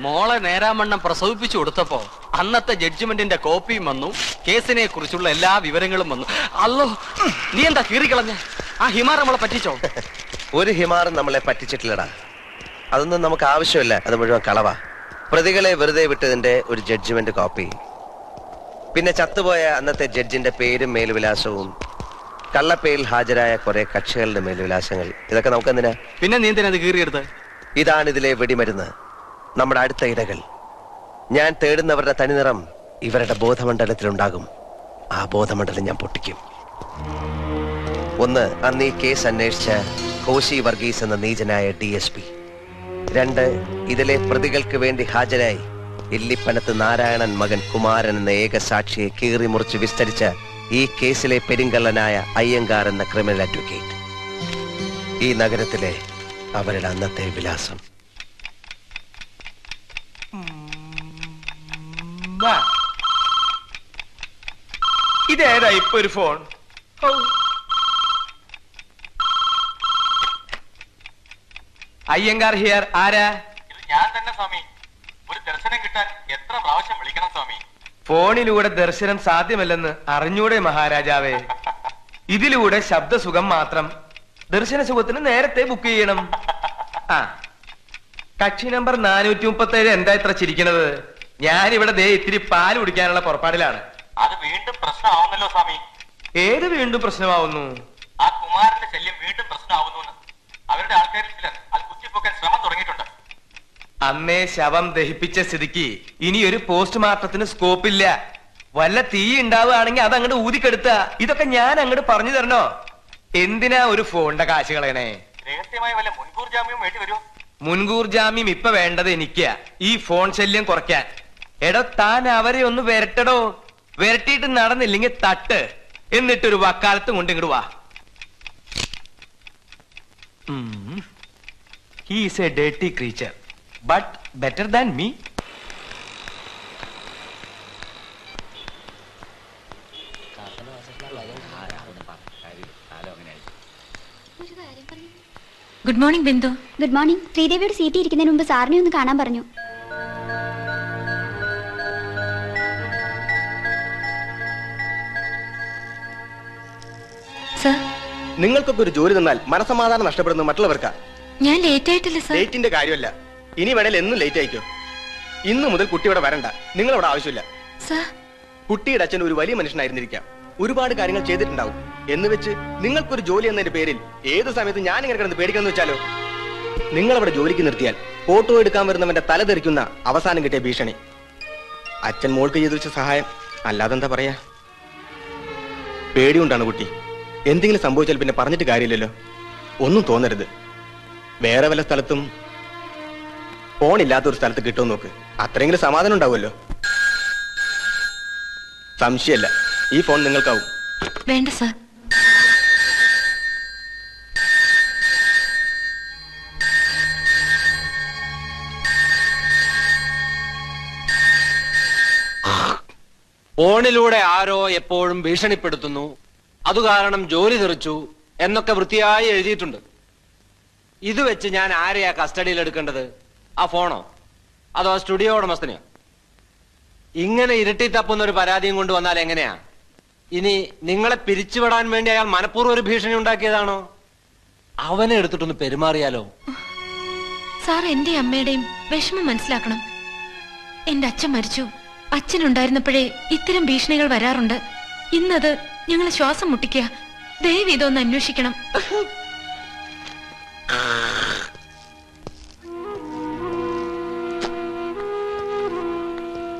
മോളെ നേരാമണ്ണം പ്രസവിപ്പിച്ചു കൊടുത്തപ്പോ അന്നത്തെ ജഡ്ജ്മെന്റിന്റെ കോപ്പിയും വന്നു, കേസിനെ കുറിച്ചുള്ള എല്ലാ വിവരങ്ങളും വന്നു. അല്ലോ, നീ എന്താ കീറിക്കളഞ്ഞ? ആ ഹിമാർ നമ്മളെ പറ്റിച്ചോ? ഒരു ഹിമാറും നമ്മളെ പറ്റിച്ചിട്ടില്ലടാ. അതൊന്നും നമുക്ക് ആവശ്യമില്ല. അത് മുഴുവൻ കളവാ. പ്രതികളെ വെറുതെ വിട്ടതിന്റെ ഒരു ജഡ്ജ്മെന്റ് കോപ്പി, പിന്നെ ചത്തുപോയ അന്നത്തെ ജഡ്ജിന്റെ പേരും മേൽവിലാസവും, കള്ളപ്പേരിൽ ഹാജരായ കുറെ കക്ഷികളുടെ മേൽവിലാസങ്ങൾ. ഇതൊക്കെ നമുക്ക് എന്തിനാ? പിന്നെ നീ എന്തിനാ അത് കീറിയെടുത്ത്? ഇതാണ് ഇതിലെ വെടിമരുന്ന്, നമ്മുടെ അടുത്ത ഇരകൾ. ഞാൻ തേടുന്നവരുടെ തനിനിറം ഇവരുടെ ബോധമണ്ഡലത്തിലുണ്ടാകും. ആ ബോധമണ്ഡലം ഞാൻ പൊട്ടിക്കും. ഒന്ന്, അന്ന് ഈ കേസ് അന്വേഷിച്ച കോശി വർഗീസ് എന്ന നീചനായ DSP. രണ്ട്, ഇതിലെ പ്രതികൾക്ക് വേണ്ടി ഹാജരായി ഇല്ലിപ്പനത്ത് നാരായണൻ മകൻ കുമാരൻ എന്ന ഏക സാക്ഷിയെ കീറി മുറിച്ച് വിസ്തരിച്ച ഈ കേസിലെ പെരുങ്കള്ളനായ അയ്യങ്കാർ എന്ന ക്രിമിനൽ അഡ്വക്കേറ്റ്. ഈ നഗരത്തിലെ അവരുടെ അന്നത്തെ വിലാസം. ഇതേതാ ഇപ്പൊ ഒരു ഫോൺ? അയ്യങ്കാർ ഹിയർ. ആരാ? ഞാൻ തന്നെ സ്വാമി. ഒരു ദർശനം കിട്ടാൻ എത്ര പ്രാവശ്യം വിളിക്കണം സ്വാമി? ഫോണിലൂടെ ദർശനം സാധ്യമല്ലെന്ന് അറിഞ്ഞൂടെ മഹാരാജാവേ? ഇതിലൂടെ ശബ്ദസുഖം മാത്രം. ദർശന സുഖത്തിന് നേരത്തെ ബുക്ക് ചെയ്യണം. ആ, കക്ഷി നമ്പർ 437. എന്താ ഇത്ര ചിരിക്കണത്? ഞാനിവിടെ ദേ ഇത്തിരി പാല് കുടിക്കാനുള്ള പുറപ്പാടിലാണ്. അത് വീണ്ടും പ്രശ്നമാവുന്നല്ലോ സ്വാമി. ഏത് വീണ്ടും പ്രശ്നമാവുന്നു? ആ കുമാരന്റെ ശല്യം വീണ്ടും പ്രശ്നമാവുന്നു. അവരുടെ ആൾക്കാരിൽ ചിലർ അത് കുത്തിപ്പൊക്കാൻ ശ്രമം തുടങ്ങിയിട്ടുണ്ട്. അന്നേ ശവം ദഹിപ്പിച്ച സ്ഥിതിക്ക് ഇനി ഒരു പോസ്റ്റ്മോർട്ടത്തിന് സ്കോപ്പില്ല. വല്ല തീ ഉണ്ടാവുകയാണെങ്കിൽ അത് അങ്ങോട്ട് ഊതിക്കെടുത്ത. ഇതൊക്കെ ഞാൻ അങ്ങോട്ട് പറഞ്ഞു തരണോ? എന്തിനാ ഒരു ഫോണിന്റെ കാശ് കളയണേ? രഹസ്യമായി വല്ല മുൻകൂർ ജാമ്യവും വേണ്ടി വരുമോ? മുൻകൂർ ജാമ്യം ഇപ്പൊ വേണ്ടത് എനിക്കാ, ഈ ഫോൺ ശല്യം കുറയ്ക്കാൻ. എടോ, താൻ അവരെ ഒന്ന് വരട്ടടോ. വരട്ടിയിട്ട് നടന്നില്ലെങ്കിൽ തട്ട്, എന്നിട്ടൊരു വക്കാലത്തും കൊണ്ട് ഇങ്ങോട്ട് വാ. He is a dirty creature, but better than me. Good morning Bindu. Good morning. ശ്രീദേവിയുടെ സീറ്റ് ഇരിക്കുന്നതിന് മുമ്പ് സാറിനെ ഒന്ന് കാണാൻ പറഞ്ഞു. സർ, നിങ്ങൾക്കൊക്കെ ഒരു ജോലി തന്നാൽ മനസമാധാനം നഷ്ടപ്പെടുന്നത് മറ്റുള്ളവർക്കാ. ഞാൻ ലേറ്റ് ആയിട്ടില്ല സർ. ലേറ്റിന്റെ കാര്യമല്ല, ഇനി വേണേൽ എന്നും ലേറ്റ് ആയിക്കോ. ഇന്നു മുതൽ കുട്ടി ഇവിടെ വരണ്ട. നിങ്ങളവിടെ ആവശ്യമില്ല. സർ, കുട്ടിയുടെ അച്ഛൻ ഒരു വലിയ മനുഷ്യനായിരുന്നിരിക്കാം, ഒരുപാട് കാര്യങ്ങൾ ചെയ്തിട്ടുണ്ടാവും. എന്ന് വെച്ച് നിങ്ങൾക്കൊരു ജോലി എന്നതിന്റെ പേരിൽ ഏത് സമയത്ത് ഞാൻ ഇങ്ങനെ കിടന്ന് പേടിക്കാന്ന് വെച്ചാലോ? നിങ്ങളവിടെ ജോലിക്ക് നിർത്തിയാൽ ഫോട്ടോ എടുക്കാൻ വരുന്നവന്റെ തല തെറിക്കുന്ന അവസാനം കിട്ടിയ ഭീഷണി. അച്ഛൻ മോൾക്ക് ചെയ്തു വെച്ച സഹായം, അല്ലാതെന്താ പറയാ. പേടിയുണ്ടാണ് കുട്ടി. എന്തെങ്കിലും സംഭവിച്ചാൽ പിന്നെ പറഞ്ഞിട്ട് കാര്യമില്ലല്ലോ. ഒന്നും തോന്നരുത്. വേറെ വല്ല സ്ഥലത്തും ഫോണില്ലാത്തൊരു സ്ഥലത്ത് കിട്ടുമെന്ന് നോക്ക്. അത്രയെങ്കിലും സമാധാനം ഉണ്ടാവുമല്ലോ. സംശയമല്ല, ഈ ഫോൺ നിങ്ങൾക്കാവും. വേണ്ട സർ. ഫോണിലൂടെ ആരോ എപ്പോഴും ഭീഷണിപ്പെടുത്തുന്നു, അതുകാരണം ജോലി തെറിച്ചു എന്നൊക്കെ വൃത്തിയായി എഴുതിയിട്ടുണ്ട്. ഇത് വെച്ച് ഞാൻ ആരെയാ കസ്റ്റഡിയിൽ എടുക്കേണ്ടത്? ആ ഫോണോ അതോ ആ സ്റ്റുഡിയോ ഉടമസ്ഥനെയോ? ഇങ്ങനെ ഇരട്ടി തപ്പുന്ന ഒരു പരാതിയും കൊണ്ട് വന്നാൽ എങ്ങനെയാ? ഇനി നിങ്ങളെ പിരിച്ചുവിടാൻ വേണ്ടി അയാൾ മനഃപൂർവ്വം ഒരു ഭീഷണി ഉണ്ടാക്കിയതാണോ? അവനെ എടുത്തിട്ടൊന്ന് പെരുമാറിയാലോ? സാർ, എന്റെ അമ്മയുടെയും വിഷമം മനസ്സിലാക്കണം. എന്റെ അച്ഛൻ മരിച്ചു. അച്ഛനുണ്ടായിരുന്നപ്പോഴേ ഇത്തരം ഭീഷണികൾ വരാറുണ്ട്. ഇന്നത് ഞങ്ങളെ ശ്വാസം മുട്ടിക്കുക. ദയവ് ഇതൊന്ന് അന്വേഷിക്കണം.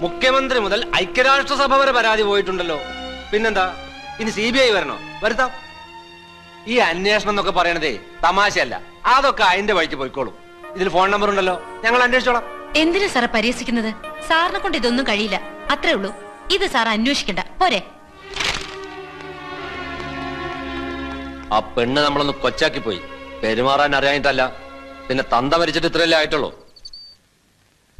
മുഖ്യമന്ത്രി മുതൽ ഐക്യരാഷ്ട്രസഭ വരെ പരാതി പോയിട്ടുണ്ടല്ലോ. പിന്നെന്താ, ഇനി CBI വരണോ? വരുത്താം. ഈ അന്വേഷണം എന്നൊക്കെ പറയണതേ തമാശയല്ല. അതൊക്കെ അതിന്റെ വഴിക്ക് പോയിക്കോളും. ഇതിൽ ഫോൺ നമ്പർ ഉണ്ടല്ലോ, ഞങ്ങൾ അന്വേഷിച്ചോളാം. എന്തിനാ സാറെ പരിഹസിക്കുന്നത്? സാറിനെ കൊണ്ട് ഇതൊന്നും കഴിയില്ല, അത്രേ ഉള്ളൂ. ഇത് സാർ അന്വേഷിക്കണ്ട, പോരെ? ആ പെണ്ണ് നമ്മളൊന്ന് കൊച്ചാക്കി പോയി. പെരുമാറാൻ അറിയാനിട്ടല്ല, പിന്നെ തന്ത മരിച്ചിട്ട് ഇത്രയല്ലേ ആയിട്ടുള്ളൂ.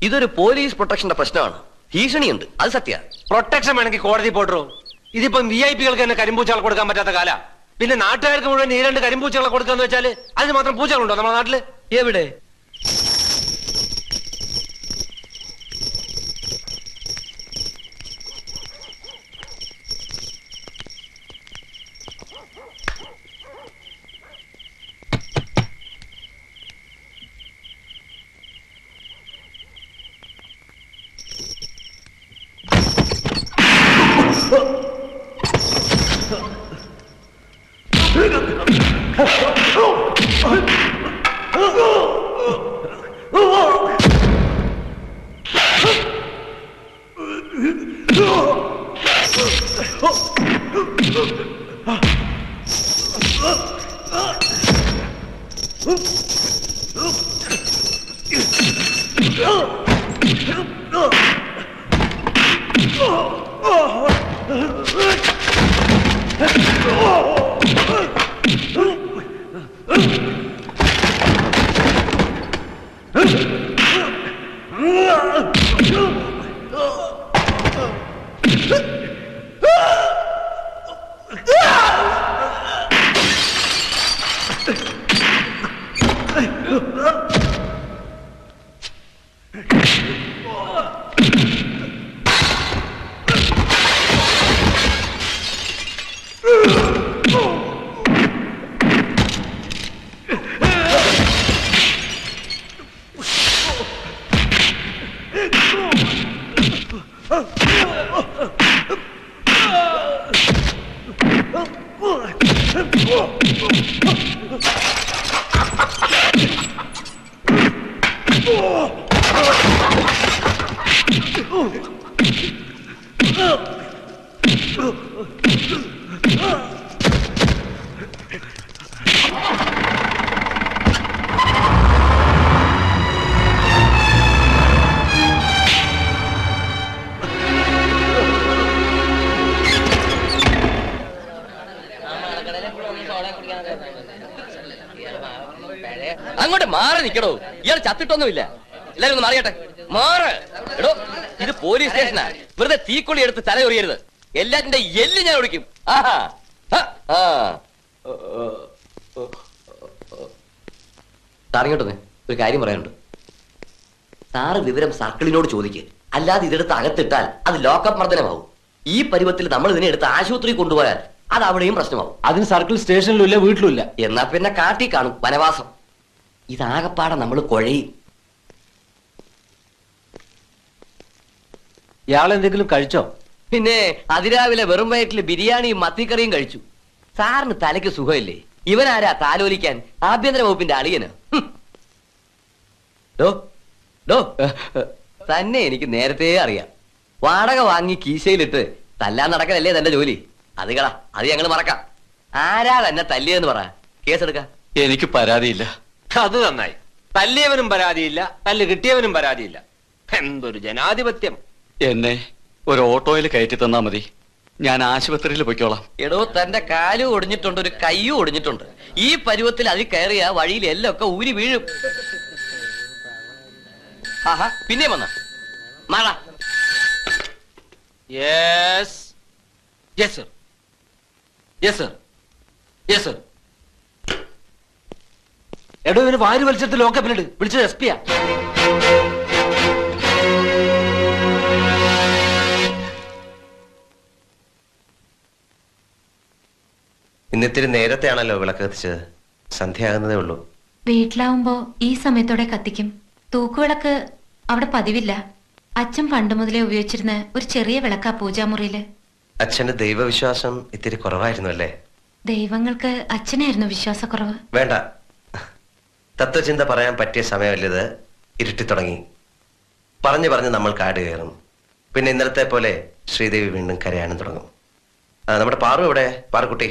ഇതൊരു പോലീസ് പ്രൊട്ടക്ഷന്റെ പ്രശ്നമാണ്. ഭീഷണിയുണ്ട്, അത് സത്യ. പ്രൊട്ടക്ഷൻ വേണമെങ്കിൽ കോടതി പോട്ടോ. ഇതിപ്പം VIP-കൾക്ക് തന്നെ കരിമ്പൂച്ചകൾ കൊടുക്കാൻ പറ്റാത്ത കാല. പിന്നെ നാട്ടുകാർക്ക് മുഴുവൻ ഈ 2 കരിമ്പൂച്ചകളെ കൊടുക്കാന്ന് വെച്ചാല് അതിന് മാത്രം പൂച്ചകളുണ്ടോ നമ്മുടെ നാട്ടില്? എവിടെ? അങ്ങോട്ട് മാറി നിക്കടോ, ഇയാൾ ചത്തിട്ടൊന്നുമില്ല. എല്ലാരും ഒന്ന് മാറിയട്ടെ, മാറ്. എടോ, ഇത് പോലീസ് സ്റ്റേഷനാ, വെറുതെ തീക്കൊള്ളി എടുത്ത് തലയൊറിയരുത്. എല്ലാറ്റിന്റെ എല്ല് ഞാൻ ഒഴിക്കും. ആഹാ, സാറിങ്ങോട്ടൊന്ന് ഒരു കാര്യം പറയാനുണ്ട്. സാറ് വിവരം സർക്കിളിനോട് ചോദിക്ക്, അല്ലാതെ ഇതെടുത്ത് അകത്തിട്ടാൽ അത് ലോക്കപ്പ് മർദ്ദനമാവും. ഈ പരുവത്തിൽ നമ്മൾ ഇതിനെ എടുത്ത് ആശുപത്രി കൊണ്ടുപോയാൽ അത് അവിടെയും പ്രശ്നമാവും. അതിന് സർക്കിൾ സ്റ്റേഷനിലുമില്ല, വീട്ടിലുമില്ല. എന്നാ പിന്നെ കാട്ടി കാണും വനവാസം. ഇതാകപ്പാടെ നമ്മൾ കുഴയും. ഇയാൾ എന്തെങ്കിലും കഴിച്ചോ? പിന്നെ അതിരാവിലെ വെറും വയറ്റില് ബിരിയാണിയും മത്തിക്കറിയും കഴിച്ചു. സാറിന് തലയ്ക്ക് സുഖമില്ലേ? ഇവനാരാ താലോലിക്കാൻ? ആഭ്യന്തര വകുപ്പിന്റെ അളിയന്. തന്നെ എനിക്ക് നേരത്തെ അറിയാം. വാടക വാങ്ങി കീശയിലിട്ട് തല്ലാൻ നടക്കലല്ലേ തന്റെ ജോലി. അത് കള, അത് ഞങ്ങൾ മറക്കാം. ആരാ തന്നെ തല്ലിയെന്ന് പറ, കേസെടുക്കാം. എനിക്ക് പരാതിയില്ല. അത് നന്നായി. തല്ലിയവനും പരാതിയില്ല, തല്ല് കിട്ടിയവനും പരാതിയില്ല. എന്തൊരു ജനാധിപത്യം. എന്നെ ഒരു ഓട്ടോയിൽ കയറ്റി തന്നാ മതി, ഞാൻ ആശുപത്രിയിൽ പൊയ്ക്കോളാം. എടോ, തന്റെ കാലും ഒടിഞ്ഞിട്ടുണ്ട്, ഒരു കൈയും ഒടിഞ്ഞിട്ടുണ്ട്. ഈ പരുവത്തിൽ അതിൽ കയറിയ വഴിയിൽ എല്ലാം ഒക്കെ ഊരി വീഴും. ആഹാ, പിന്നെ വന്ന മഴ. Yes yes sir, yes sir, yes sir. എടോ, ഇവന് വാരി വലിച്ചെടുത്ത് ലോക്കപ്പിലിട്ട്. വിളിച്ചത് എസ് പിയാ. ഇന്നിത്തിരി നേരത്തെ ആണല്ലോ വിളക്ക് കത്തിച്ചത്. സന്ധ്യയാകുന്നതേ ഉള്ളൂ. വീട്ടിലാവുമ്പോ ഈ സമയത്തോടെ കത്തിക്കും. തൂക്കുവിളക്ക് അവിടെ പതിവില്ല. അച്ഛൻ പണ്ട് മുതലേ ഉപയോഗിച്ചിരുന്ന ഒരു ചെറിയ വിളക്കാ പൂജാമുറിയില്. അച്ഛന്റെ ദൈവവിശ്വാസം ഇത്തിരി കുറവായിരുന്നു അല്ലേ? ദൈവങ്ങൾക്ക് അച്ഛനായിരുന്നു വിശ്വാസക്കുറവ്. വേണ്ട, തത്വചിന്ത പറയാൻ പറ്റിയ സമയമല്ലത്. ഇരുട്ടി തുടങ്ങി. പറഞ്ഞു പറഞ്ഞ് നമ്മൾ കാട് കയറും. പിന്നെ ഇന്നലത്തെ പോലെ ശ്രീദേവി വീണ്ടും കരയാനും തുടങ്ങും. നമ്മുടെ പാറു എവിടെ? പാറുക്കുട്ടി,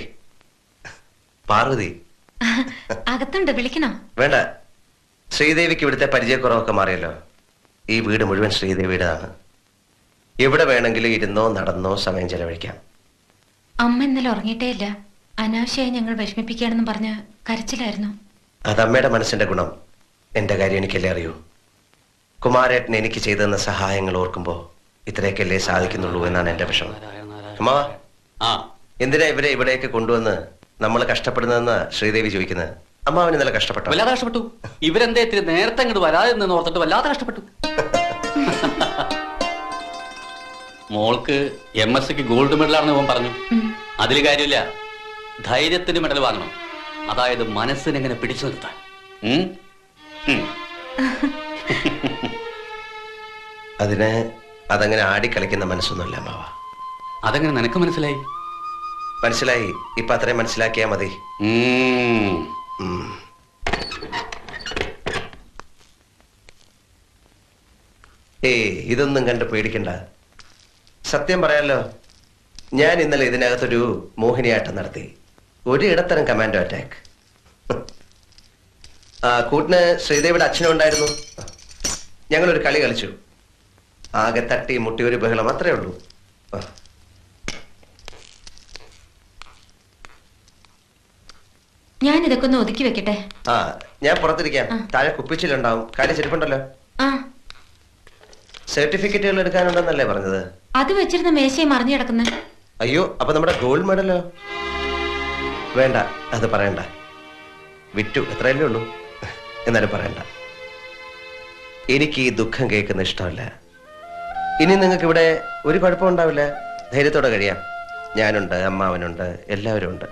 പാർവതി അകത്തുണ്ട്, വിളിക്കണോ? വേണ്ട, ശ്രീദേവിക്ക് ഇവിടുത്തെ പരിചയക്കുറവൊക്കെ മാറിയല്ലോ. ഈ വീട് മുഴുവൻ ശ്രീദേവിയുടേതാണ്. എവിടെ വേണമെങ്കിലും ഇരുന്നോ നടന്നോ സമയം ചെലവഴിക്കാം. അമ്മ ഇന്നലെ ഉറങ്ങിയിട്ടേ ഇല്ല. അനാവശ്യമായി ഞങ്ങൾ വിഷമിപ്പിക്കുകയാണെന്ന് പറഞ്ഞ് കരച്ചിലായിരുന്നു. അത് അമ്മയുടെ മനസ്സിന്റെ ഗുണം. എന്റെ കാര്യം എനിക്കല്ലേ അറിയൂ. കുമാരേട്ടൻ എനിക്ക് ചെയ്തെന്ന സഹായങ്ങൾ ഓർക്കുമ്പോ ഇത്രയൊക്കെയല്ലേ സാധിക്കുന്നുള്ളൂ എന്നാണ് എന്റെ വിഷമം. അമ്മാവാ, എന്തിനാ ഇവരെ ഇവിടേക്ക് കൊണ്ടുവന്ന് നമ്മൾ കഷ്ടപ്പെടുന്നതെന്ന് ശ്രീദേവി ചോദിക്കുന്നത്. അമ്മാവൻ ഇന്നലെ കഷ്ടപ്പെട്ടു. വല്ലാതെ കഷ്ടപ്പെട്ടു. ഇവരെന്തേ ഇത്തിരി നേരത്തെ അങ്ങോട്ട് വരാതെ നിന്ന് ഓർത്തിട്ട് വല്ലാതെ കഷ്ടപ്പെട്ടു. മോൾക്ക് MSc ഗോൾഡ് മെഡലാണെന്ന് ഇവൻ പറഞ്ഞു. അതിൽ കാര്യമില്ല, ധൈര്യത്തിന് മെഡൽ വാങ്ങണം. അതായത് മനസ്സിനെങ്ങനെ പിടിച്ചു നിർത്താൻ. അതിന് അതങ്ങനെ ആടിക്കളിക്കുന്ന മനസ്സൊന്നുമില്ല അമ്മാവ. അതെങ്ങനെ നിനക്ക് മനസ്സിലായി? മനസ്സിലായി. ഇപ്പൊ അത്രയും മനസ്സിലാക്കിയാ മതി. ഇതൊന്നും കണ്ട് പേടിക്കണ്ട. സത്യം പറയാലോ, ഞാൻ ഇന്നലെ ഇതിനകത്തൊരു മോഹിനിയാട്ടം നടത്തി. ഒരു ഇടത്തരം കമാൻഡോ അറ്റാക്ക്. കൂട്ടിന് ശ്രീദേവിയുടെ അച്ഛനും ഉണ്ടായിരുന്നു. ഞങ്ങളൊരു കളി കളിച്ചു. ആകെ തട്ടി മുട്ടി ഒരു ബഹളം, അത്രേ ഉള്ളൂ. ഞാൻ ഇതൊക്കെ ഒന്ന് ഒതുക്കി വെക്കട്ടെ. ഞാൻ പുറത്തിരിക്കാം. താഴെ കുപ്പിച്ചിലുണ്ടാവും. കാര്യം ചെരുപ്പുണ്ടല്ലോ. സർട്ടിഫിക്കറ്റുകൾ എടുക്കാനുണ്ടെന്നല്ലേ പറഞ്ഞത്? അത് വെച്ചിരുന്ന മേശയെ മറിഞ്ഞു കിടക്കുന്ന. അയ്യോ, അപ്പൊ നമ്മുടെ ഗോൾഡ് മെഡലോ? വേണ്ട, അത് പറയണ്ട. വിറ്റു, എത്രയല്ലേ ഉള്ളൂ. എന്നാലും പറയണ്ട. എനിക്ക് ഈ ദുഃഖം കേൾക്കുന്ന ഇഷ്ടമല്ല. ഇനി നിങ്ങൾക്ക് ഇവിടെ ഒരു കുഴപ്പം ഉണ്ടാവില്ല. ധൈര്യത്തോടെ കഴിയാം. ഞാനുണ്ട്, അമ്മാവനുണ്ട്, എല്ലാവരും ഉണ്ട്.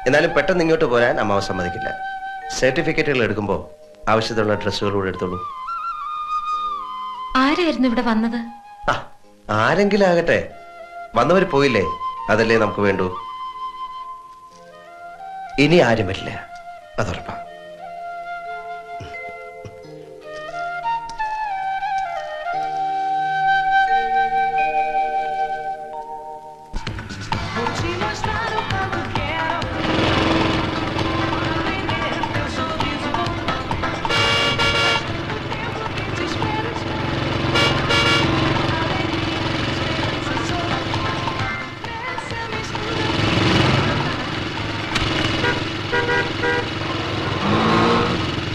എന്നാലും പെട്ടെന്ന് ഇങ്ങോട്ട് പോരാൻ അമ്മാവൻ സമ്മതിക്കില്ല. സർട്ടിഫിക്കറ്റുകൾ എടുക്കുമ്പോൾ ആവശ്യത്തിനുള്ള ഡ്രസ്സുകൾ കൂടെ എടുത്തോളൂ. ആരായിരുന്നു ഇവിടെ വന്നത്? ആരെങ്കിലും ആകട്ടെ, വന്നവർ പോയില്ലേ, അതല്ലേ നമുക്ക് വേണ്ടൂ. ഇനി ആരും വരില്ല, അതുറപ്പാ.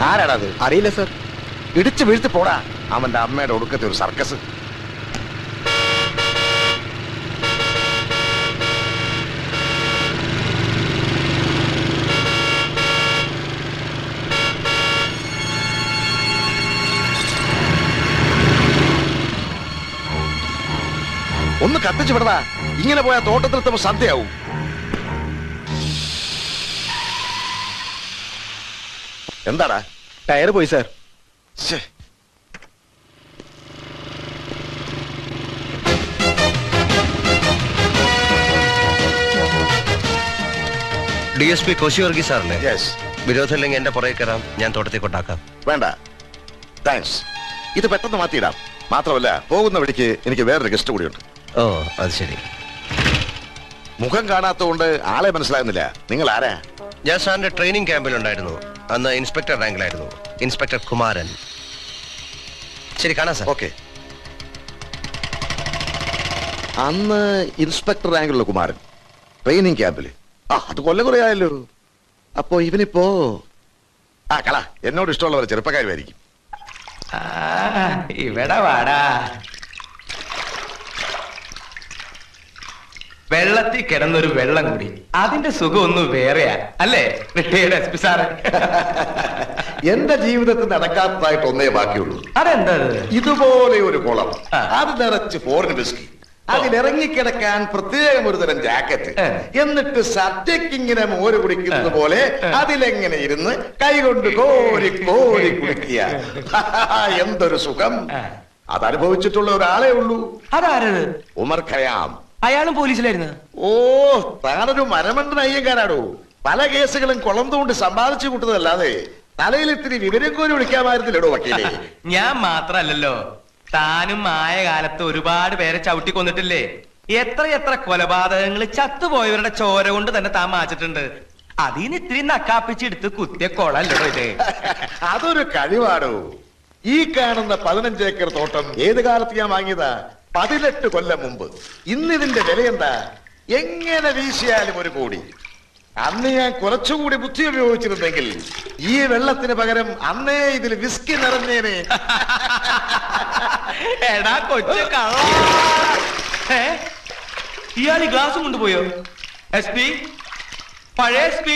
ആരാടത്? അറിയില്ല സർ. ഇടിച്ചു വീഴ്ത്തി പോടാ. അവന്റെ അമ്മയുടെ ഒടുക്കത്തെ ഒരു സർക്കസ്. ഒന്ന് കത്തിച്ചു വിടടാ. ഇങ്ങനെ പോയാൽ തോട്ടത്തിലെത്തുമ്പോ സന്ധ്യയാവും. എന്താടാ? ടയർ പോയി സാർ. DSP കോശി വർഗീസ് സാറല്ലേ? വിരോധമില്ലെങ്കിൽ എന്റെ പുറകെ കയറാം. ഞാൻ തോട്ടത്തിൽ കൊണ്ടാക്കാം. വേണ്ട, താങ്ക്സ്. ഇത് പെട്ടെന്ന് മാറ്റിയിടാം. മാത്രമല്ല, പോകുന്ന വഴിക്ക് എനിക്ക് വേറൊരു ഗസ്റ്റ് കൂടിയുണ്ട്. ഓ, അത് ശരി. മുഖം കാണാത്തതുകൊണ്ട് ആളെ മനസ്സിലാകുന്നില്ല. നിങ്ങൾ ആരാ? ഞാൻ സാറിന്റെ ട്രെയിനിങ് ക്യാമ്പിലുണ്ടായിരുന്നു. അന്ന് ഇൻസ്പെക്ടർ റാങ്കിലായിരുന്നു. ഇൻസ്പെക്ടർ കുമാരൻ. ശരി, കാണാം സാർ. ഓക്കെ. അന്ന് ഇൻസ്പെക്ടർ റാങ്കിലുള്ള കുമാരൻ ട്രെയിനിങ് ക്യാമ്പില്. അത് കൊല്ലം കുറയായല്ലോ. അപ്പോ ഇവനിപ്പോ കള എന്നോട് ഇഷ്ടമുള്ളവർ ചെറുപ്പക്കാരുമായിരിക്കും. ഇവിടെ വാടാ. വെള്ളത്തിൽ കിടന്നൊരു വെള്ളം കൂടി, അതിന്റെ സുഖം ഒന്നും വേറെയാ അല്ലേ റിട്ടയർഡ് SP സാറ്? എന്റെ ജീവിതത്തിൽ നടക്കാത്തതായിട്ട് ഒന്നേ ബാക്കിയുള്ളൂ. അതെന്താ? ഇതുപോലെ ഒരു കുളം, അത് നിറച്ച് ഫോറിൻ വിസ്കി, അതിലിറങ്ങിക്കിടക്കാൻ പ്രത്യേകം ഒരു തരം ജാക്കറ്റ്, എന്നിട്ട് സദ്യക്ക് ഇങ്ങനെ മോര് കുടിക്കുന്നത് പോലെ അതിലെങ്ങനെ ഇരുന്ന് കൈകൊണ്ട് കോരി കോരി കുടിക്കുക. എന്തൊരു സുഖം! അതനുഭവിച്ചിട്ടുള്ള ഒരാളെ ഉള്ളൂ. അതാരത്? ഉമർ ഖയാം. അയാളും പോലീസിലായിരുന്നു. ഓ, താനൊരു മരമണ്ടൻ അയ്യങ്കാരാടോ. പല കേസുകളും കുളം തോണ്ടി സമ്പാദിച്ചു കൂട്ടുന്നതല്ലാതെ തലയിൽ ഇത്തിരി വിവരം കോരി വിളിക്കാമായിരുന്നില്ലടോ വക്കീലേ. ഞാൻ മാത്രല്ലല്ലോ, താനും ആയ കാലത്ത് ഒരുപാട് പേരെ ചവിട്ടി കൊന്നിട്ടില്ലേ? എത്ര കൊലപാതകങ്ങൾ ചത്തുപോയവരുടെ ചോര കൊണ്ട് തന്നെ താൻ മാച്ചിട്ടുണ്ട്. അതിന് ഇത്തിരി നക്കാപ്പിച്ചെടുത്ത് കുത്തിയ കൊളല്ലോ ഇത്. അതൊരു കഴിവാടോ. ഈ കാണുന്ന 15 ഏക്കർ തോട്ടം ഏത് കാലത്ത് ഞാൻ വാങ്ങിയതാ? 18 കൊല്ലം മുമ്പ്. ഇന്നിതിന്റെ വില എന്താ? എങ്ങനെ വീശിയാലും 1 കോടി. അന്ന് ഞാൻ കുറച്ചുകൂടി ബുദ്ധി ഉപയോഗിച്ചിരുന്നെങ്കിൽ ഈ വെള്ളത്തിന് പകരം അന്നേ ഇതിൽ വിസ്കി നിറഞ്ഞേനെ. എടാ കൊച്ചു കള്ള, ഇയാൾ ഈ ഗ്ലാസും കൊണ്ടുപോയോ? SP, പഴയ SP.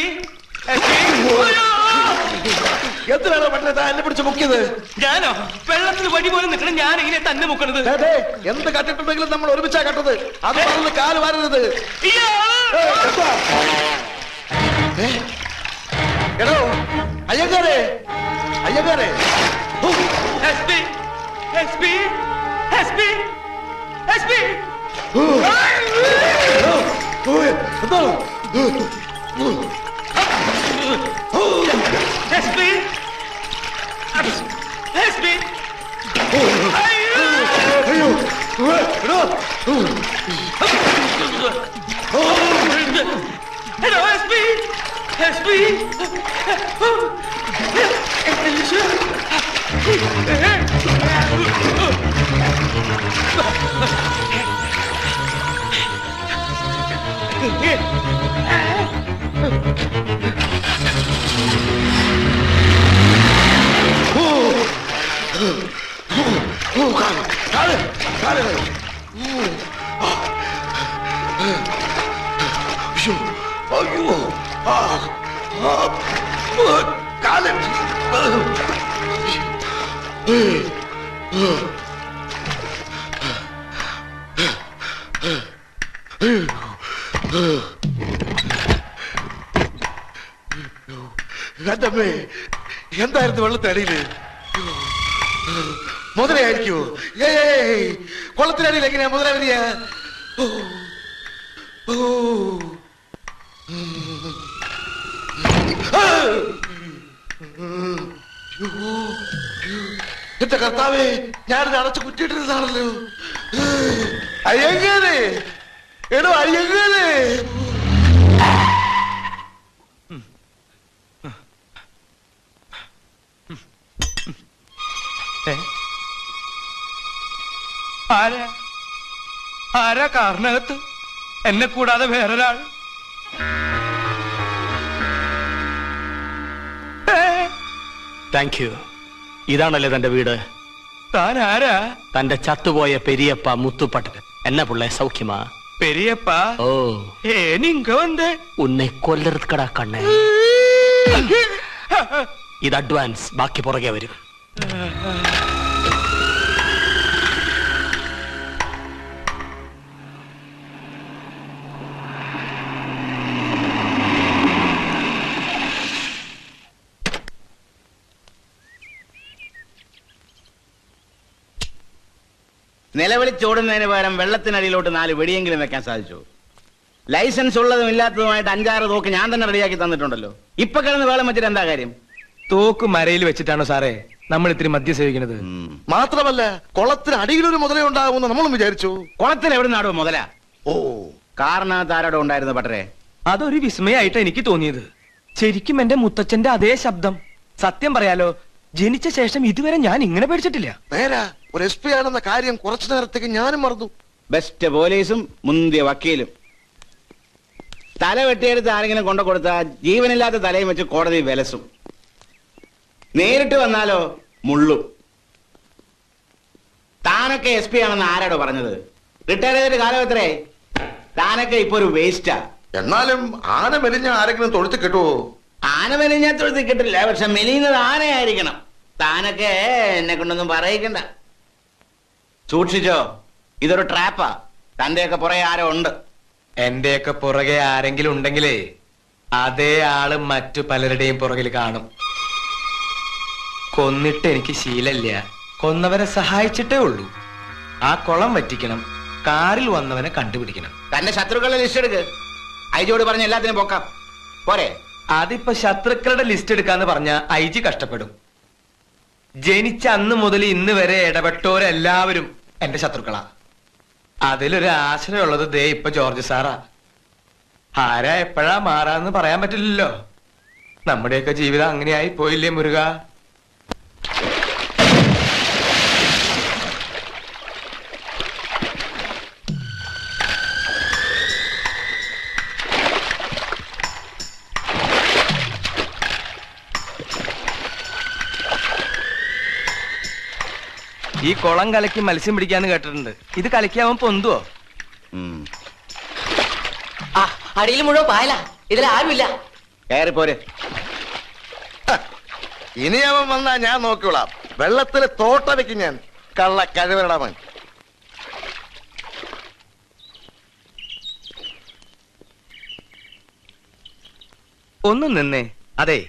എന്തിനാണോ മറ്റേ എന്നെ പിടിച്ച് മുക്കിയത്? ഞാനോ? വെള്ളത്തിൽ വടി പോലെ നിൽക്കണം ഞാൻ ഇങ്ങനെ തന്നെ മുക്കണത്. എന്ത് കട്ടിട്ടുണ്ടെങ്കിലും നമ്മൾ ഒരുമിച്ചാ കട്ടത്. അത് പറഞ്ഞ് കാല് വാരരുത്. എടോ അയ്യങ്കാരെ, അയ്യങ്കാരെ. SP, SP, SP, SP. SP, SP. അയ്യോ, എടോ. Hello, SP! SP! എന്തായിരുന്നു വെള്ളത്തിനടിയില്? മുതലയായിരിക്കോ? കൊള്ളത്തിനടിയിൽ എങ്ങനെയാ മുതല വരിക? എന്റെ കർത്താവേ, ഞാനിത് അടച്ചു കുറ്റിയിട്ടിരുന്നാണല്ലോ. അയ്യങ്ങനെ എടോ, അയ്യങ്ങനെ. ആരാ കാറിനകത്ത്? എന്നെ കൂടാതെ വേറൊരാൾ? Thank you. ഇതാണല്ലേ തന്റെ വീട്? താൻ ആരാ? തന്റെ ചത്തുപോയ പെരിയപ്പ മുത്തുപ്പട്ടൻ. എന്നെ പിള്ളേ സൗഖ്യമാ? പെരിയപ്പ? ഓ, നീങ്ക വന്ന് ഉന്നെ കൊല്ലറുക്കടാ കണ്ണേ. ഇത് അഡ്വാൻസ്, ബാക്കി പുറകെ വരും. നിലവിളിച്ചോടുന്നതിന് പകരം വെള്ളത്തിനടിയിലോട്ട് 4 വെടിയെങ്കിലും വെക്കാൻ സാധിച്ചു. ലൈസൻസ് ഉള്ളതും ഇല്ലാത്തതുമായിട്ട് 5-6 തോക്ക് ഞാൻ തന്നെ റെഡിയാക്കി തന്നിട്ടുണ്ടല്ലോ. ഇപ്പൊ കിടന്ന് വേളം വെച്ചിട്ട് എന്താ കാര്യം? തോക്ക് മരയിൽ വെച്ചിട്ടാണോ സാറേ നമ്മൾ ഇത്തിരി മദ്യം സേവിക്കുന്നത്? മാത്രമല്ല, കുളത്തിന് അടിയിലൊരു മുതല ഉണ്ടാകുമെന്ന് നമ്മളും വിചാരിച്ചു. കുളത്തിൽ എവിടെ നാടോ മുതല? ഓ, കാറിനകത്ത് ആരോടോ ഉണ്ടായിരുന്നു പട്ടരെ? അതൊരു വിസ്മയായിട്ട് എനിക്ക് തോന്നിയത്. ശരിക്കും എന്റെ മുത്തച്ഛന്റെ അതേ ശബ്ദം. സത്യം പറയാലോ, ജനിച്ച ശേഷം ഇതുവരെ ഞാൻ ഇങ്ങനെ പേടിച്ചിട്ടില്ല. നേരാ, ഒരു SP ആണെന്ന കാര്യം കുറച്ചു നേരത്തേക്ക് ഞാനും മറന്നു. ബെസ്റ്റ് പോലീസും മുന്തിയ വക്കീലും. തല വെട്ടിയെടുത്ത് ആരെങ്കിലും കൊണ്ടു കൊടുത്താൽ ജീവനില്ലാത്ത തലയും വെച്ച് കോടതി വിലസും. നേരിട്ട് വന്നാലോ മുള്ളും. താനൊക്കെ SP ആണെന്ന് ആരാടോ പറഞ്ഞത്? റിട്ടയർ ചെയ്തൊരു കാലം എത്രേ? താനൊക്കെ ഇപ്പൊ ഒരു വേസ്റ്റാ. എന്നാലും ആന മെലിഞ്ഞ ആരെങ്കിലും തൊഴുത്ത് കിട്ടുവോ? ആന മെലിഞ്ഞ തൊഴുത്ത് കിട്ടില്ല, പക്ഷെ മെലിയുന്നത് ആനയായിരിക്കണം. താനൊക്കെ എന്നെ കൊണ്ടൊന്നും പറയിക്കണ്ട. സൂക്ഷിച്ചോ, ഇതൊരു ട്രാപ്പാ. തന്റെയൊക്കെ പുറകെ ആരോ ഉണ്ട്. എന്റെയൊക്കെ പുറകെ ആരെങ്കിലും ഉണ്ടെങ്കിലേ അതേ ആള് മറ്റു പലരുടെയും പുറകിൽ കാണും. കൊന്നിട്ട് എനിക്ക് ശീലമില്ല, കൊന്നവരെ സഹായിച്ചിട്ടേ ഉള്ളൂ. ആ കുളം വറ്റിക്കണം, കാറിൽ വന്നവനെ കണ്ടുപിടിക്കണം. തന്റെ ശത്രുക്കളുടെ ലിസ്റ്റ് എടുക്ക്. ഐജിയോട് പറഞ്ഞ എല്ലാത്തിനും പൊക്കാം പോരെ? അതിപ്പോ ശത്രുക്കളുടെ ലിസ്റ്റ് എടുക്കാന്ന് പറഞ്ഞ IG കഷ്ടപ്പെടും. ജനിച്ച അന്ന് മുതൽ ഇന്ന് വരെ ഇടപെട്ടോരെല്ലാവരും എന്റെ ശത്രുക്കളാ. അതിലൊരു ആശ്രയമുള്ളത് ദേ ഇപ്പൊ ജോർജ് സാറാ. ആരാ എപ്പോഴാ മാറാന്ന് പറയാൻ പറ്റില്ലല്ലോ. നമ്മുടെയൊക്കെ ജീവിതം അങ്ങനെയായി പോയില്ലേ മുരുക? ഈ കുളം കലക്കി മത്സ്യം പിടിക്കാന്ന് കേട്ടിട്ടുണ്ട്. ഇത് കലക്കിയാവൻ പൊന്തുവോ? അടിയിൽ മുഴുവൻ പായല, ഇതിൽ ആരുമില്ല. കയറിപ്പോരെ. ഇനി അവൻ വന്നാ ഞാൻ നോക്കിയോളാം. വെള്ളത്തില് തോട്ട വെക്കും ഞാൻ. കള്ള കഴിവരടമൻ. ഒന്നും നിന്നേ. അതെ,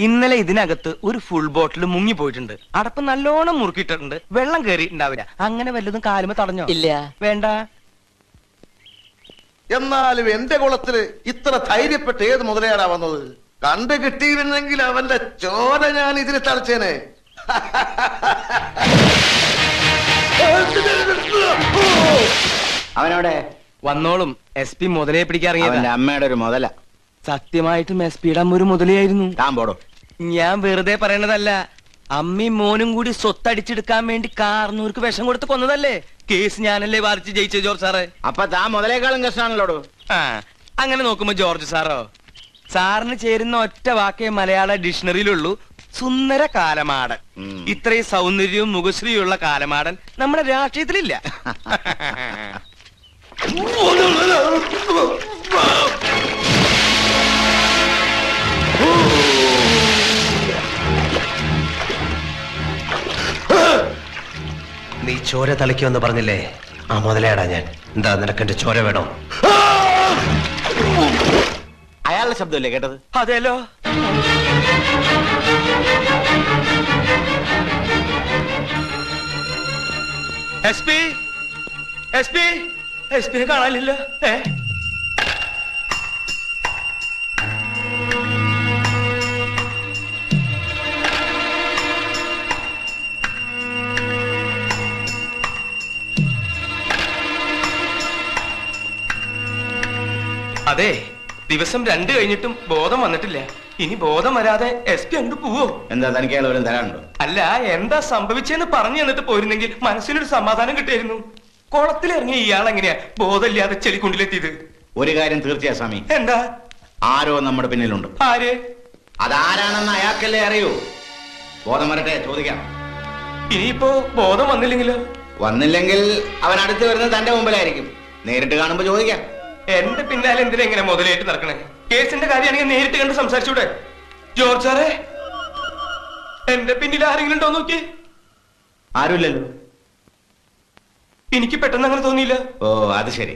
ഇന്നലെ ഇതിനകത്ത് ഒരു ഫുൾ ബോട്ടിൽ മുങ്ങി പോയിട്ടുണ്ട്. അടപ്പ് നല്ലോണം മുറുക്കിയിട്ടുണ്ട്. വെള്ളം കയറിയിട്ടുണ്ടാവില്ല. അങ്ങനെ വല്ലതും കാലുമ തടഞ്ഞോ? ഇല്ല. വേണ്ട. എന്നാലും എന്റെ കുളത്തില് ഇത്ര ധൈര്യപ്പെട്ട് ഏത് മുതലയാടാ വന്നത്? കണ്ടു കിട്ടിയിരുന്നെങ്കിൽ അവന്റെ ചോര ഞാൻ ഇതിൽ തളച്ചേനെ. അവനോടെ വന്നോളും. SP മുതലയെ പിടിക്കാറിയ അമ്മയുടെ ഒരു മുതല. സത്യമായിട്ടും SP യുടെ അമ്മ ഒരു മുതലയായിരുന്നു. താൻ പോടോ. ഞാൻ വെറുതെ പറയണതല്ല. അമ്മയും മോനും കൂടി സ്വത്തടിച്ചെടുക്കാൻ വേണ്ടി കാർന്നൂർക്ക് വിഷം കൊടുത്ത് കൊന്നതല്ലേ? കേസ് ഞാനല്ലേ വാദിച്ച് ജയിച്ചത് ജോർജ് സാറേ. അപ്പൊ താൻ മുതലേക്കാളും കഷ്ടാണല്ലോ. ആ, അങ്ങനെ നോക്കുമ്പോ ജോർജ് സാറോ, സാറിന് ചേരുന്ന ഒറ്റ വാക്കേ മലയാള ഡിക്ഷണറിയിലുള്ളൂ, സുന്ദര കാലമാടൻ. ഇത്രയും സൗന്ദര്യവും മുഖശ്രീയുള്ള കാലമാടൻ നമ്മുടെ രാഷ്ട്രീയത്തിലില്ല. നീ ചോര തളിക്കുമെന്ന് പറഞ്ഞില്ലേ? ആ മുതലേടാ ഞാൻ. എന്താ നിനക്കെന്റെ ചോര വേണോ? അയാളുടെ ശബ്ദമല്ലേ കേട്ടത്? അതെല്ലോ. എസ് പി കാണാനില്ലല്ലോ. അതെ, ദിവസം 2 കഴിഞ്ഞിട്ടും ബോധം വന്നിട്ടില്ല. ഇനി ബോധം വരാതെ SP അങ്ങോട്ട് പോവോ? എന്താ തനിക്ക് അയാൾ വരും തരാനുണ്ടോ? അല്ല, എന്താ സംഭവിച്ചെന്ന് പറഞ്ഞു തന്നിട്ട് പോയിരുന്നെങ്കിൽ മനസ്സിനൊരു സമാധാനം കിട്ടിയായിരുന്നു. കുളത്തിലിറങ്ങിയ ഇയാൾ എങ്ങനെയാ ബോധമില്ലാതെ ചെളിക്കുണ്ടിലെത്തിയത്? ഒരു കാര്യം തീർച്ചയാ സ്വാമി. എന്താ? ആരോ നമ്മുടെ പിന്നിലുണ്ട്. ആര്? അതാരാണെന്ന് അയാൾക്കല്ലേ അറിയൂ. ബോധം വരട്ടെ, ചോദിക്കാം. ഇനിയിപ്പോ ബോധം വന്നില്ലെങ്കിലോ? വന്നില്ലെങ്കിൽ അവൻ അടുത്ത് വരുന്നത് തന്റെ മുമ്പിലായിരിക്കും. നേരിട്ട് കാണുമ്പോ ചോദിക്കാം. എന്റെ പിന്നാലെ എന്തിനാ ഇങ്ങനെ മുതലായിട്ട് നടക്കണേ? കേസിന്റെ കാര്യമാണെങ്കിൽ നേരിട്ട് കണ്ട് സംസാരിച്ചൂടെ? ജോർജ് സാറേ, എന്റെ പിന്നിൽ ആരെങ്കിലും ഉണ്ടോ നോക്കി. ആരുമില്ലല്ലോ. എനിക്ക് പെട്ടെന്ന് അങ്ങനെ തോന്നിയില്ല. ഓ, അത് ശരി.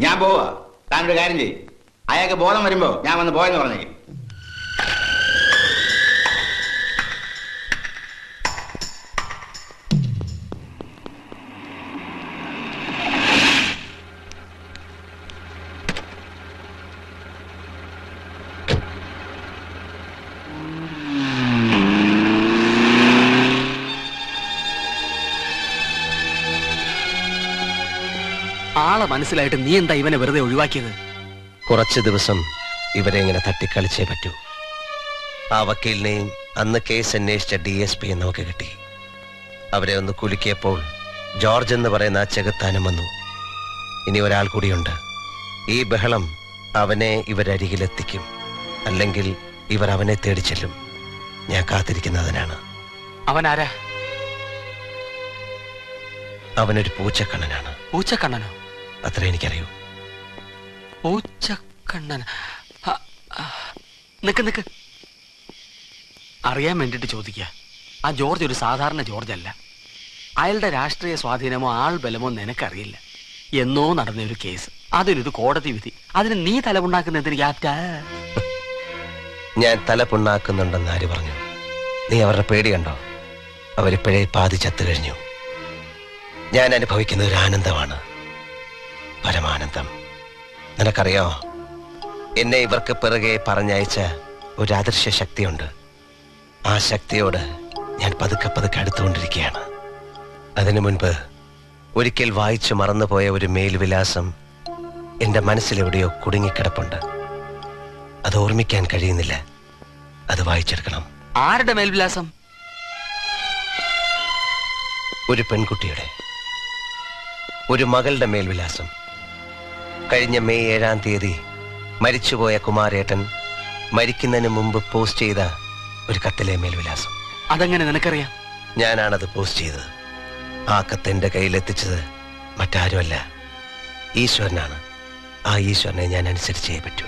ഞാൻ പോവാ. താനൊരു കാര്യം ചെയ്യും. അയാൾക്ക് ബോധം വരുമ്പോ ഞാൻ വന്ന് പോയെന്ന് പറഞ്ഞേക്കും. ആളെ മനസ്സിലായിട്ട് നീ എന്താ ഇവനെ വെറുതെ ഒഴിവാക്കിയത്? കുറച്ചു ദിവസം ഇവരെ ഇങ്ങനെ തട്ടിക്കളിച്ചേ പറ്റൂ. ആ വക്കീലിനെയും അന്ന് കേസ് അന്വേഷിച്ച DSP നമുക്ക് കിട്ടി. അവരെ ഒന്ന് കുലുക്കിയപ്പോൾ ജോർജ് എന്ന് പറയുന്ന ആ ചെകുത്താനും വന്നു. ഇനി ഒരാൾ കൂടിയുണ്ട്. ഈ ബഹളം അവനെ ഇവരരികിലെത്തിക്കും. അല്ലെങ്കിൽ ഇവർ അവനെ തേടി ചെല്ലും. ഞാൻ കാത്തിരിക്കുന്നതിനാണ്. അവനാരാ? അവനൊരു പൂച്ചക്കണ്ണനാണ്. പൂച്ചക്കണ്ണനോ? അത്ര എനിക്കറിയൂ. പൂച്ചക്കണ്ണൻ. നിക്ക് അറിയാൻ വേണ്ടിട്ട് ചോദിക്കുക. ആ ജോർജ് ഒരു സാധാരണ ജോർജ് അല്ല. അയാളുടെ രാഷ്ട്രീയ സ്വാധീനമോ ആൾ ബലമോ നിനക്കറിയില്ല. എന്നോ നടന്ന ഒരു കേസ്, അതിലൊരു കോടതി വിധി. അതിന് നീ തലപുണ്ണാക്കുന്നതിന് ക്യാപ്റ്റാ? ഞാൻ തലപുണ്ണാക്കുന്നുണ്ടെന്ന് ആര് പറഞ്ഞു? നീ അവരുടെ പേടി കണ്ടോ? അവരിപ്പോഴേ പാതി ചത്തു കഴിഞ്ഞു. ഞാൻ അനുഭവിക്കുന്ന ഒരു ആനന്ദമാണ്, പരമാനന്ദം. നിനക്കറിയോ, എന്നെ ഇവർക്ക് പിറകെ പറഞ്ഞയച്ച ഒരു അദൃശ്യ ശക്തിയുണ്ട്. ആ ശക്തിയോട് ഞാൻ പതുക്കെ പതുക്കെ അടുത്തുകൊണ്ടിരിക്കുകയാണ്. അതിനു മുൻപ് ഒരിക്കൽ വായിച്ചു മറന്നുപോയ ഒരു മേൽവിലാസം എന്റെ മനസ്സിലെവിടെയോ കുടുങ്ങിക്കിടപ്പുണ്ട്. അത് ഓർമ്മിക്കാൻ കഴിയുന്നില്ല. അത് വായിച്ചെടുക്കണം. ആരുടെ മേൽവിലാസം? ഒരു പെൺകുട്ടിയുടെ, ഒരു മകളുടെ മേൽവിലാസം. കഴിഞ്ഞ മെയ് 7-ാം തീയതി മരിച്ചുപോയ കുമാരേട്ടൻ മരിക്കുന്നതിന് മുമ്പ് പോസ്റ്റ് ചെയ്ത ഒരു കത്തിലെ മേൽവിലാസം. അതെങ്ങനെ നിനക്കറിയാം? ഞാനാണത് പോസ്റ്റ് ചെയ്തത്. ആ കത്ത് എന്റെ കയ്യിലെത്തിച്ചത് മറ്റാരുമല്ല, ഈശ്വരനാണ്. ആ ഈശ്വരനെ ഞാൻ അനുസരിച്ചേ പറ്റൂ.